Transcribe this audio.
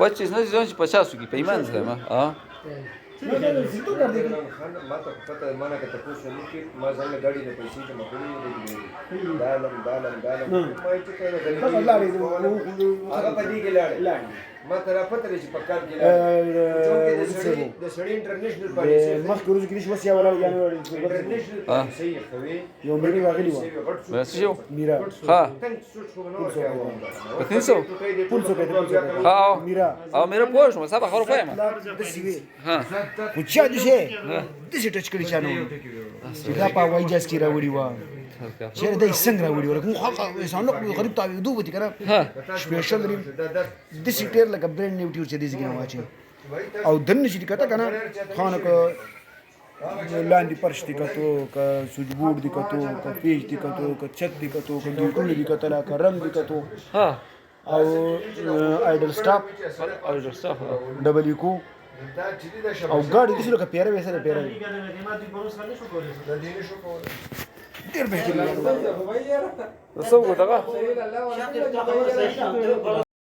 25 نه ځون چې 50 کې پیمان زه ما نه نه زیاتو کار دی ما ته پته مانه که تاسو نه کې ما ځان غاډي نه پیسې ته مخړې دي دالم ما چې کله هغه پدې کې لاړ ما ترا پته لري چې په کار کې لاړ د سړی انټرنیشنل پالیسي مخکې ورځ کې نشو وسیا ولا یعنی انټرنیشنل پالیسي خوي یو مېری راغلی و بس شو میرا ها په 300 پولسو کې ها میرا او مې پوه شو صاحب خبر پوهه ما د سیوی ها خو چا دې شه د سې ټچ کړی چانو چې دا په وای جاس کې راوړی و چې دا یې څنګه راوړی ورکه خو انسانو غریب ته دوه وتی کنه سپیشل ریم د سې ټیر لکه برند نیو ټیو چې دې ځګنه واچي او دنه چې کته کنه خانه کو لاندې پرش دي کتو که سوجبوډ دي کتو که پیج دي کتو که چت دي کتو که ګلټونه دي کتل که رنگ دي کتو ها او آیډل سټاپ ډبل کو او ګاډي دي لکه پیره وسره پیره ډیر به کې څه وګورئ